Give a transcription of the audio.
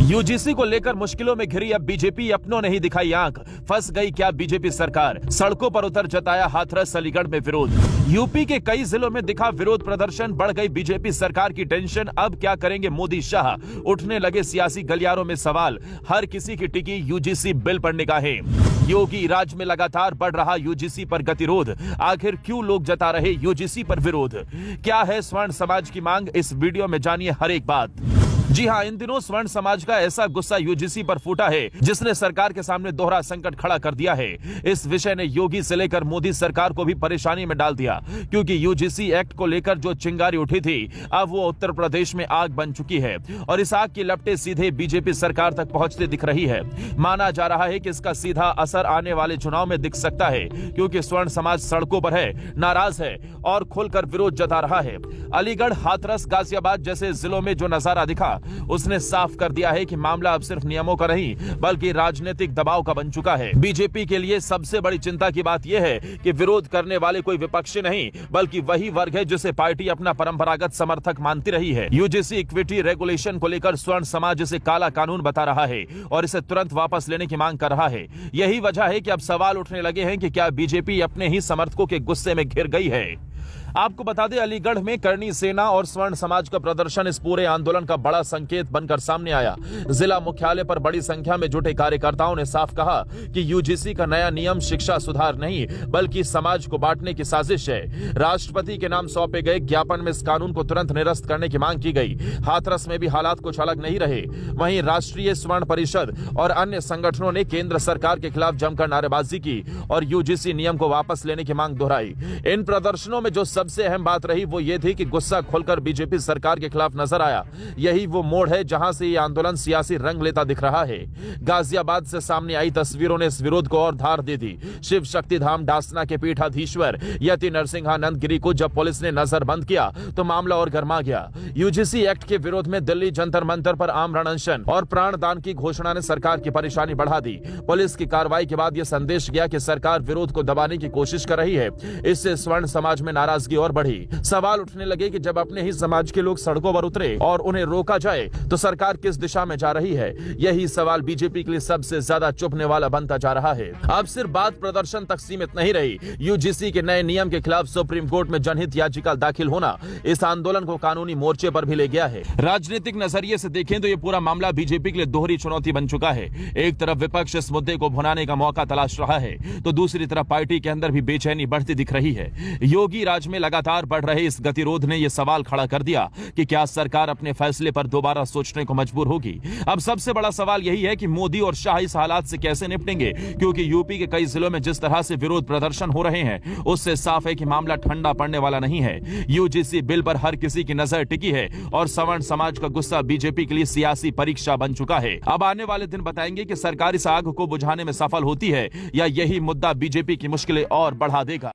UGC को लेकर मुश्किलों में घिरी अब बीजेपी अपनों ने ही दिखाई आंख। फंस गई क्या बीजेपी सरकार? सड़कों पर उतर जताया हाथरस अलीगढ़ में विरोध। यूपी के कई जिलों में दिखा विरोध प्रदर्शन, बढ़ गई बीजेपी सरकार की टेंशन। अब क्या करेंगे मोदी शाह? उठने लगे सियासी गलियारों में सवाल। हर किसी की टिकी यूजीसी बिल पर निगाहें। योगी राज्य में लगातार बढ़ रहा यूजीसी पर गतिरोध। आखिर क्यों लोग जता रहे यूजीसी पर विरोध? क्या है स्वर्ण समाज की मांग? इस वीडियो में जानिए हर एक बात। जी हां, इन दिनों स्वर्ण समाज का ऐसा गुस्सा यूजीसी पर फूटा है जिसने सरकार के सामने दोहरा संकट खड़ा कर दिया है। इस विषय ने योगी से लेकर मोदी सरकार को भी परेशानी में डाल दिया, क्योंकि यूजीसी एक्ट को लेकर जो चिंगारी उठी थी अब वो उत्तर प्रदेश में आग बन चुकी है और इस आग की लपटें सीधे बीजेपी सरकार तक पहुंचती दिख रही है। माना जा रहा है कि इसका सीधा असर आने वाले चुनाव में दिख सकता है, क्योंकि स्वर्ण समाज सड़कों पर है, नाराज है और खुलकर विरोध जता रहा है। अलीगढ़, हाथरस, गाजियाबाद जैसे जिलों में जो नजारा दिखा उसने साफ कर दिया है कि मामला अब सिर्फ नियमों का नहीं बल्कि राजनीतिक दबाव का बन चुका है। बीजेपी के लिए सबसे बड़ी चिंता की बात यह है कि विरोध करने वाले कोई विपक्षी नहीं बल्कि वही वर्ग है जिसे पार्टी अपना परंपरागत समर्थक मानती रही है। यूजीसी इक्विटी रेगुलेशन को लेकर स्वर्ण समाज इसे काला कानून बता रहा है और इसे तुरंत वापस लेने की मांग कर रहा है। यही वजह है कि अब सवाल उठने लगे हैं कि क्या बीजेपी अपने ही समर्थकों के गुस्से में घिर गई है। आपको बता दें, अलीगढ़ में करनी सेना और स्वर्ण समाज का प्रदर्शन इस पूरे आंदोलन का बड़ा संकेत बनकर सामने आया। जिला मुख्यालय पर बड़ी संख्या में जुटे कार्यकर्ताओं ने साफ कहा कि यूजीसी का नया नियम शिक्षा सुधार नहीं बल्कि समाज को बांटने की साजिश है। राष्ट्रपति के नाम सौंपे गए ज्ञापन में इस कानून को तुरंत निरस्त करने की मांग की गई। हाथरस में भी हालात कुछ अलग नहीं रहे। वहीं राष्ट्रीय स्वर्ण परिषद और अन्य संगठनों ने केंद्र सरकार के खिलाफ जमकर नारेबाजी की और यूजीसी नियम को वापस लेने की मांग दोहराई। इन प्रदर्शनों में जो सबसे अहम बात रही वो ये थी कि गुस्सा खोलकर बीजेपी सरकार के खिलाफ नजर आया। यही वो मोड़ है जहां से ये आंदोलन सियासी रंग लेता दिख रहा है। गाजियाबाद से सामने आई तस्वीरों ने इस विरोध को और धार दे दी। शिव शक्ति धाम डासना के पीठाधीश्वर यति नरसिंहानंद गिरी को जब पुलिस ने नजरबंद किया तो मामला और गर्मा गया। यूजीसी एक्ट के विरोध में दिल्ली जंतर मंतर पर आमरण अनशन और प्राणदान की घोषणा ने सरकार की परेशानी बढ़ा दी। पुलिस की कार्रवाई के बाद यह संदेश गया कि सरकार विरोध को दबाने की कोशिश कर रही है। इससे स्वर्ण समाज में नाराजगी और बढ़ी। सवाल उठने लगे कि जब अपने ही समाज के लोग सड़कों पर उतरे और उन्हें रोका जाए तो सरकार किस दिशा में जा रही है। यही सवाल बीजेपी के लिए सबसे ज्यादा चुभने वाला बनता जा रहा है। अब सिर्फ बात प्रदर्शन तक सीमित नहीं रही। यूजीसी के नए नियम के खिलाफ सुप्रीम कोर्ट में जनहित याचिका दाखिल होना इस आंदोलन को कानूनी मोर्चे पर भी ले गया है। राजनीतिक नजरिए से देखें तो ये पूरा मामला बीजेपी के लिए दोहरी चुनौती बन चुका है। एक तरफ विपक्ष इस मुद्दे को भुनाने का मौका तलाश रहा है तो दूसरी तरफ पार्टी के अंदर भी बेचैनी बढ़ती दिख रही है। योगी राज में लगातार बढ़ रहे इस गतिरोध ने यह सवाल खड़ा कर दिया कि क्या सरकार अपने फैसले पर दोबारा सोचने को मजबूर होगी। अब सबसे बड़ा सवाल यही है कि मोदी और शाह इस हालात से कैसे निपटेंगे, क्योंकि यूपी के कई जिलों में जिस तरह से विरोध प्रदर्शन हो रहे हैं उससे साफ है कि मामला ठंडा पड़ने वाला नहीं है। यूजीसी बिल पर हर किसी की नजर टिकी है और स्वर्ण समाज का गुस्सा बीजेपी के लिए सियासी परीक्षा बन चुका है। अब आने वाले दिन बताएंगे कि सरकार इस आग को बुझाने में सफल होती है या यही मुद्दा बीजेपी की मुश्किलें और बढ़ा देगा।